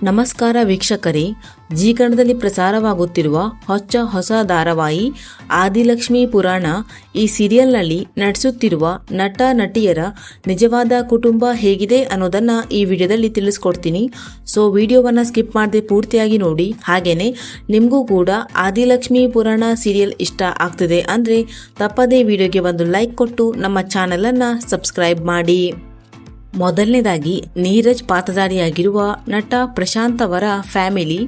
ನಮಸ್ಕಾರ ವೀಕ್ಷಕರೇ, ಜಿ ಕನ್ನಡದಲ್ಲಿ ಪ್ರಸಾರವಾಗುತ್ತಿರುವ ಹೊಸ ಧಾರಾವಾಹಿ ಆದಿಲಕ್ಷ್ಮಿ ಪುರಾಣ. ಈ ಸೀರಿಯಲ್ನಲ್ಲಿ ನಟಿಸುತ್ತಿರುವ ನಟ ನಟಿಯರ ನಿಜವಾದ ಕುಟುಂಬ ಹೇಗಿದೆ ಅನ್ನೋದನ್ನ ಈ ವಿಡಿಯೋದಲ್ಲಿ ತಿಳಿಸ್ಕೊಡ್ತೀನಿ. ಸೊ ವಿಡಿಯೋವನ್ನು ಸ್ಕಿಪ್ ಮಾಡದೆ ಪೂರ್ತಿಯಾಗಿ ನೋಡಿ. ಹಾಗೇನೆ ನಿಮಗೂ ಕೂಡ ಆದಿಲಕ್ಷ್ಮಿ ಪುರಾಣ ಸೀರಿಯಲ್ ಇಷ್ಟ ಆಗ್ತಿದೆ ಅಂದರೆ ತಪ್ಪದೇ ವಿಡಿಯೋಗೆ ಒಂದು ಲೈಕ್ ಕೊಟ್ಟು ನಮ್ಮ ಚಾನಲನ್ನು ಸಬ್ಸ್ಕ್ರೈಬ್ ಮಾಡಿ. ಮೊದಲನೇದಾಗಿ ನೀರಜ್ ಪಾತ್ರಧಾರಿಯಾಗಿರುವ ನಟ ಪ್ರಶಾಂತ್ ಅವರ ಫ್ಯಾಮಿಲಿ,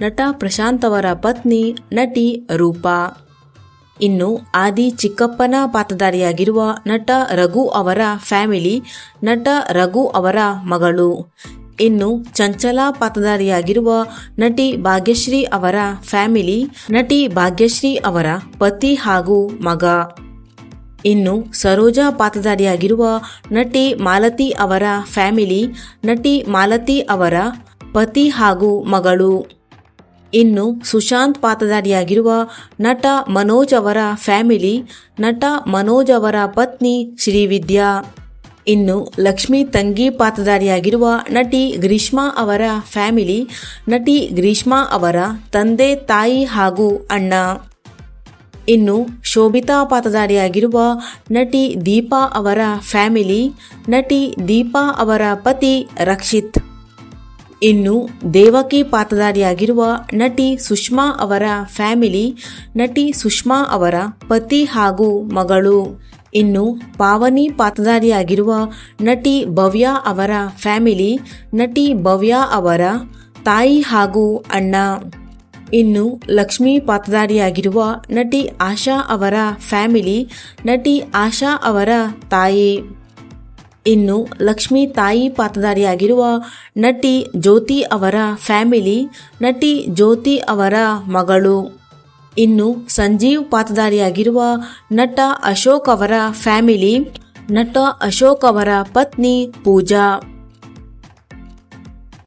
ನಟ ಪ್ರಶಾಂತ್ ಅವರ ಪತ್ನಿ ನಟಿ ರೂಪಾ. ಇನ್ನು ಆದಿ ಚಿಕ್ಕಪ್ಪನ ಪಾತ್ರಧಾರಿಯಾಗಿರುವ ನಟ ರಘು ಅವರ ಫ್ಯಾಮಿಲಿ, ನಟ ರಘು ಅವರ ಮಗಳು. ಇನ್ನು ಚಂಚಲ ಪಾತ್ರಧಾರಿಯಾಗಿರುವ ನಟಿ ಭಾಗ್ಯಶ್ರೀ ಅವರ ಫ್ಯಾಮಿಲಿ, ನಟಿ ಭಾಗ್ಯಶ್ರೀ ಅವರ ಪತಿ ಹಾಗೂ ಮಗ. ಇನ್ನು ಸರೋಜಾ ಪಾತ್ರಧಾರಿಯಾಗಿರುವ ನಟಿ ಮಾಲತಿ ಅವರ ಫ್ಯಾಮಿಲಿ, ನಟಿ ಮಾಲತಿ ಅವರ ಪತಿ ಹಾಗೂ ಮಗಳು. ಇನ್ನು ಸುಶಾಂತ್ ಪಾತ್ರಧಾರಿಯಾಗಿರುವ ನಟ ಮನೋಜ್ ಅವರ ಫ್ಯಾಮಿಲಿ, ನಟ ಮನೋಜ್ ಅವರ ಪತ್ನಿ ಶ್ರೀವಿದ್ಯಾ. ಇನ್ನು ಲಕ್ಷ್ಮಿ ತಂಗಿ ಪಾತ್ರಧಾರಿಯಾಗಿರುವ ನಟಿ ಗ್ರೀಷ್ಮಾ ಅವರ ಫ್ಯಾಮಿಲಿ, ನಟಿ ಗ್ರೀಷ್ಮಾ ಅವರ ತಂದೆ ತಾಯಿ ಹಾಗೂ ಅಣ್ಣ. ಇನ್ನು ಶೋಭಿತಾ ಪಾತ್ರಧಾರಿಯಾಗಿರುವ ನಟಿ ದೀಪಾ ಅವರ ಫ್ಯಾಮಿಲಿ, ನಟಿ ದೀಪಾ ಅವರ ಪತಿ ರಕ್ಷಿತ್. ಇನ್ನು ದೇವಕಿ ಪಾತ್ರಧಾರಿಯಾಗಿರುವ ನಟಿ ಸುಷ್ಮಾ ಅವರ ಫ್ಯಾಮಿಲಿ, ನಟಿ ಸುಷ್ಮಾ ಅವರ ಪತಿ ಹಾಗೂ ಮಗಳು. ಇನ್ನು ಪಾವನಿ ಪಾತ್ರಧಾರಿಯಾಗಿರುವ ನಟಿ ಭವ್ಯ ಅವರ ಫ್ಯಾಮಿಲಿ, ನಟಿ ಭವ್ಯ ಅವರ ತಾಯಿ ಹಾಗೂ ಅಣ್ಣ. ಇನ್ನು ಲಕ್ಷ್ಮಿ ಪಾತ್ರಧಾರಿಯಾಗಿರುವ ನಟಿ ಆಶಾ ಅವರ ಫ್ಯಾಮಿಲಿ, ನಟಿ ಆಶಾ ಅವರ ತಾಯಿ. ಇನ್ನು ಲಕ್ಷ್ಮಿ ತಾಯಿ ಪಾತ್ರಧಾರಿಯಾಗಿರುವ ನಟಿ ಜ್ಯೋತಿ ಅವರ ಫ್ಯಾಮಿಲಿ, ನಟಿ ಜ್ಯೋತಿ ಅವರ ಮಗಳು. ಇನ್ನು ಸಂಜೀವ್ ಪಾತ್ರಧಾರಿಯಾಗಿರುವ ನಟ ಅಶೋಕ್ ಅವರ ಫ್ಯಾಮಿಲಿ, ನಟ ಅಶೋಕ್ ಅವರ ಪತ್ನಿ ಪೂಜಾ.